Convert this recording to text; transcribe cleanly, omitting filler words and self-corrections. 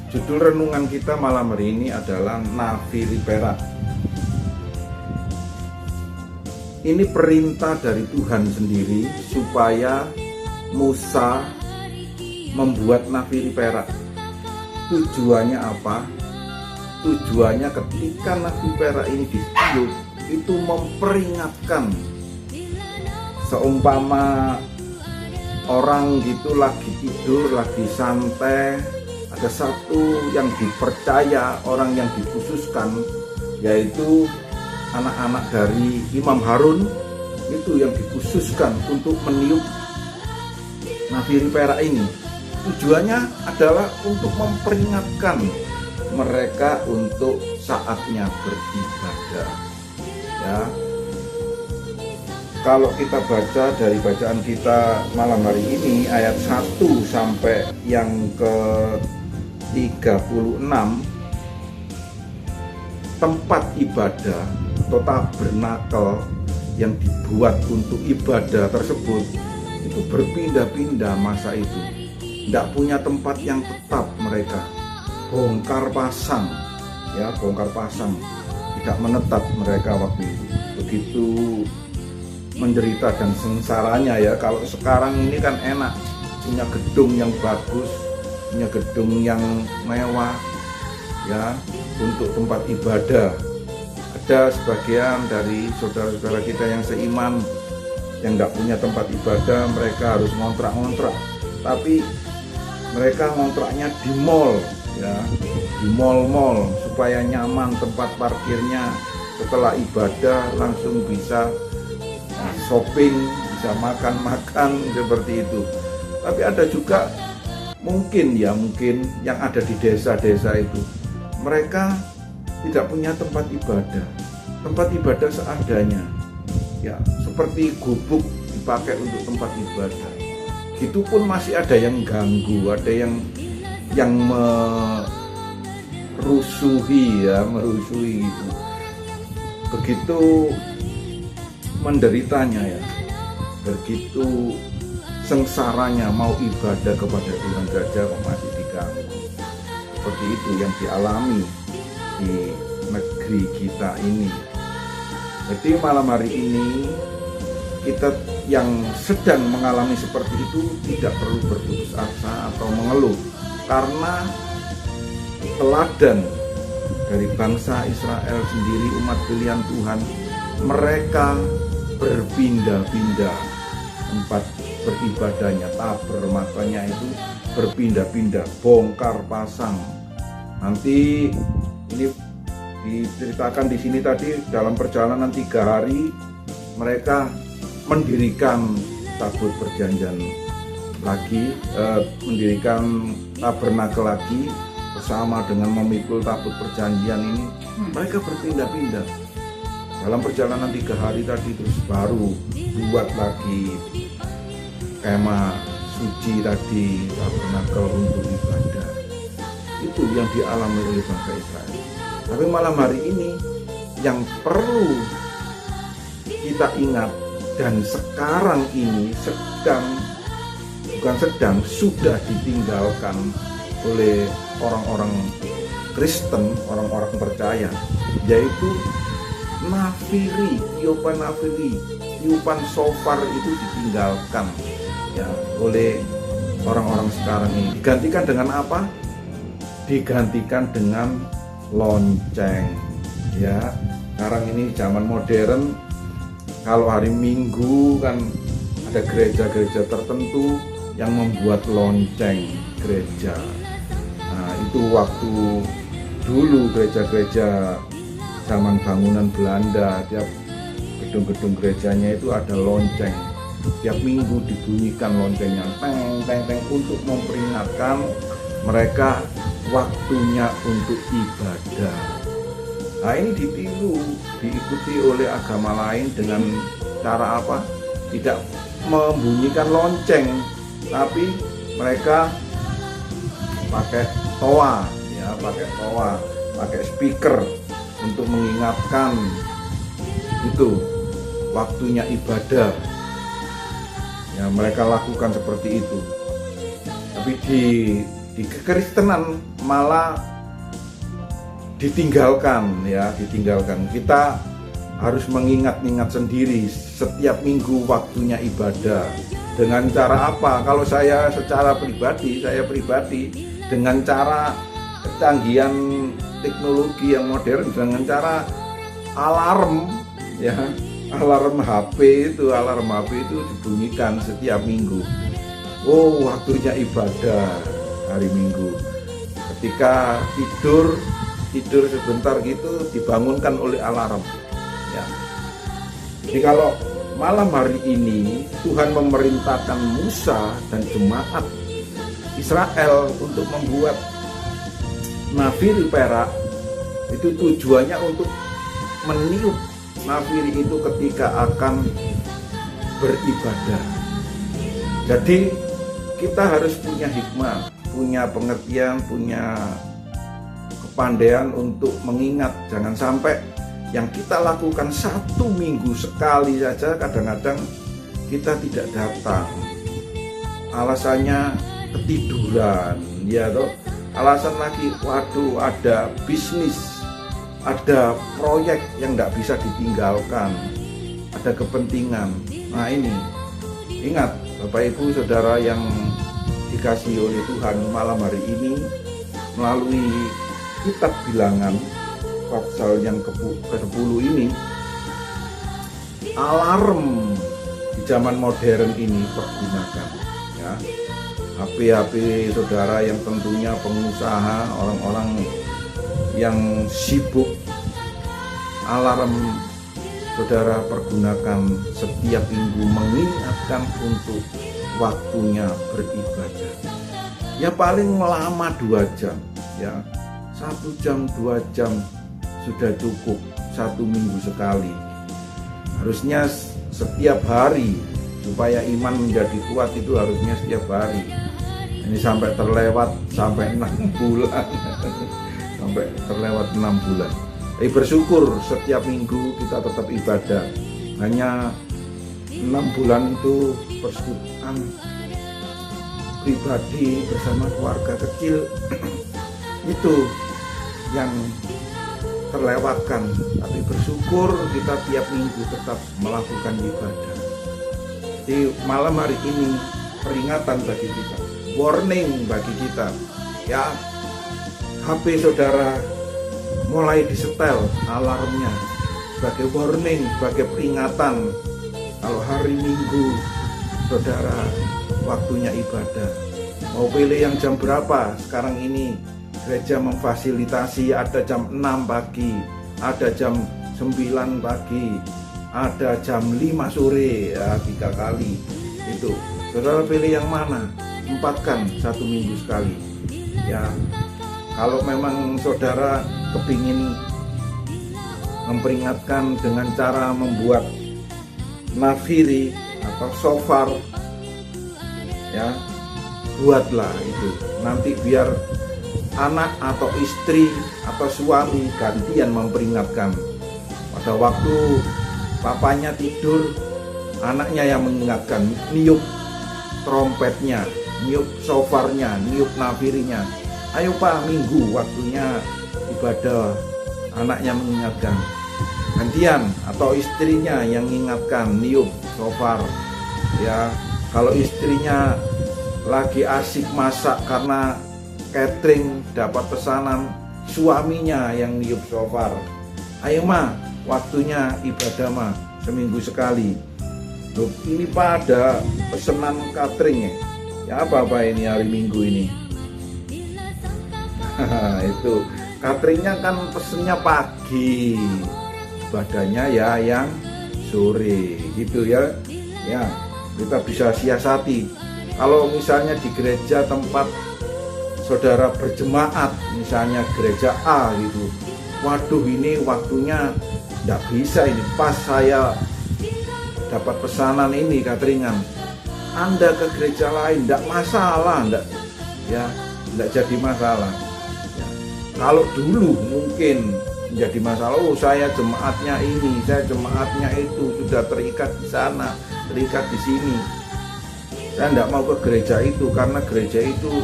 Judul renungan kita malam hari ini adalah nafiri perak. Ini perintah dari Tuhan sendiri supaya Musa membuat nafiri perak. Tujuannya apa? Tujuannya ketika nafiri perak ini ditiup, itu memperingatkan, seumpama orang gitu lagi tidur, lagi santai, ada satu yang dipercaya, orang yang dikhususkan, yaitu anak-anak dari Imam Harun, itu yang dikhususkan untuk meniup nafiri perak ini. Tujuannya adalah untuk memperingatkan mereka untuk saatnya beribadah. Ya, kalau kita baca dari bacaan kita malam hari ini ayat 1 sampai yang ke 36, tempat ibadah atau tabernakel yang dibuat untuk ibadah tersebut itu berpindah-pindah masa itu, tidak punya tempat yang tetap. Mereka bongkar pasang, ya, bongkar pasang, tidak menetap mereka waktu itu. Begitu menderita dan sengsaranya, ya. Kalau sekarang ini kan enak, punya gedung yang bagus, punya gedung yang mewah, ya, untuk tempat ibadah. Ada sebagian dari saudara-saudara kita yang seiman yang tidak punya tempat ibadah, mereka harus ngontrak-ngontrak, tapi mereka ngontraknya di mall, ya, di mall-mall supaya nyaman tempat parkirnya. Setelah ibadah langsung bisa shopping, bisa makan-makan seperti itu. Tapi ada juga mungkin yang ada di desa-desa itu, mereka tidak punya tempat ibadah seadanya, ya, seperti gubuk dipakai untuk tempat ibadah. Gitu pun masih ada yang ganggu, ada yang merusuhi gitu. Begitu menderitanya, ya, begitu sengsaranya mau ibadah kepada Tuhan saja kok masih diganggu. Seperti itu yang dialami di negeri kita ini. Jadi malam hari ini kita yang sedang mengalami seperti itu tidak perlu berputus asa atau mengeluh, karena teladan dari bangsa Israel sendiri, umat pilihan Tuhan, mereka berpindah-pindah tempat beribadahnya, tabernakelnya itu berpindah-pindah, bongkar pasang. Nanti ini diceritakan di sini tadi, dalam perjalanan 3 hari mereka mendirikan tabut perjanjian lagi, mendirikan tabernakel lagi bersama dengan memikul tabut perjanjian ini. Mereka berpindah-pindah dalam perjalanan 3 hari tadi, terus baru buat lagi kemah suci tadi, tabernakel untuk ibadah. Itu yang dialami oleh bangsa Israel. Tapi malam hari ini yang perlu kita ingat, dan sekarang ini sudah ditinggalkan oleh orang-orang Kristen, orang-orang percaya, yaitu nafiri, tiupan nafiri, tiupan shofar itu ditinggalkan, ya, oleh orang-orang sekarang ini. Digantikan dengan apa? Digantikan dengan lonceng, ya. Sekarang ini zaman modern, kalau hari Minggu kan ada gereja-gereja tertentu yang membuat lonceng gereja. Nah, itu waktu dulu gereja-gereja zaman bangunan Belanda, tiap gedung-gedung gerejanya itu ada lonceng. Tiap minggu dibunyikan loncengnya, teng teng teng, untuk memperingatkan mereka waktunya untuk ibadah. Nah, ini diikuti oleh agama lain dengan cara apa? Tidak membunyikan lonceng, tapi mereka pakai toa, ya, pakai speaker untuk mengingatkan itu waktunya ibadah. Ya, mereka lakukan seperti itu. Tapi di Di kekristenan malah ditinggalkan ya, ditinggalkan. Kita harus mengingat-ingat sendiri setiap minggu waktunya ibadah. Dengan cara apa? Kalau saya secara pribadi, dengan cara kecanggihan teknologi yang modern, dengan cara alarm ya, alarm HP itu dibunyikan setiap minggu. Oh, waktunya ibadah hari Minggu. Ketika tidur sebentar gitu dibangunkan oleh alarm ya. Jadi kalau malam hari ini Tuhan memerintahkan Musa dan jemaat Israel untuk membuat nafiri perak, itu tujuannya untuk meniup nafiri itu ketika akan beribadah. Jadi kita harus punya hikmah, punya pengertian, punya kepandaian untuk mengingat. Jangan sampai yang kita lakukan 1 minggu sekali saja kadang-kadang kita tidak datang. Alasannya ketiduran, ya toh. Alasan lagi, waduh ada bisnis, ada proyek yang tidak bisa ditinggalkan, ada kepentingan. Nah ini, ingat Bapak Ibu Saudara yang dikasihi oleh Tuhan, malam hari ini melalui kitab Bilangan pasal yang ke-10 ini, alarm di zaman modern ini pergunakan ya. HP saudara yang tentunya pengusaha, orang-orang yang sibuk, alarm saudara pergunakan setiap minggu mengingatkan untuk waktunya beribadah. Ya paling lama 2 jam ya, 1 jam 2 jam sudah cukup 1 minggu sekali. Harusnya setiap hari, supaya iman menjadi kuat itu harusnya setiap hari. Ini sampai terlewat sampai 6 bulan sampai terlewat 6 bulan. Tapi bersyukur setiap minggu kita tetap ibadah. Hanya 6 bulan itu persekutuan pribadi bersama keluarga kecil itu yang terlewatkan. Tapi bersyukur kita tiap minggu tetap melakukan ibadah. Di malam hari ini peringatan bagi kita, warning bagi kita ya. HP saudara mulai disetel alarmnya sebagai warning, sebagai peringatan kalau hari Minggu saudara waktunya ibadah. Mau pilih yang jam berapa? Sekarang ini gereja memfasilitasi, ada jam 6 pagi, ada jam 9 pagi, ada jam 5 sore ya, 3 kali itu. Saudara pilih yang mana? Empatkan 1 minggu sekali ya. Kalau memang saudara kepingin memperingatkan dengan cara membuat nafiri atau shofar ya, buatlah itu. Nanti biar anak atau istri atau suami gantian memperingatkan. Pada waktu papanya tidur, anaknya yang mengingatkan, niup trompetnya, niup shofarnya, niup nafirinya. Ayo Pak, Minggu waktunya ibadah. Anaknya mengingatkan. Gantian atau istrinya yang mengingatkan, niup shofar ya. Kalau istrinya lagi asik masak karena catering dapat pesanan, suaminya yang niup shofar. Ayo Ma, waktunya ibadah Ma, seminggu sekali. Loh, ini Pak ada pesanan catering ya. Ya apa ini hari Minggu ini? Itu cateringnya kan pesennya pagi, ibadahnya ya yang sore gitu ya. Ya, kita bisa siasati. Kalau misalnya di gereja tempat saudara berjemaat, misalnya gereja A gitu, waduh ini waktunya tidak bisa, ini pas saya dapat pesanan ini cateringan. Anda ke gereja lain tidak masalah, tidak jadi masalah ya. Kalau dulu mungkin menjadi masalah, oh saya jemaatnya ini, saya jemaatnya itu, sudah terikat di sana, terikat di sini, saya tidak mau ke gereja itu karena gereja itu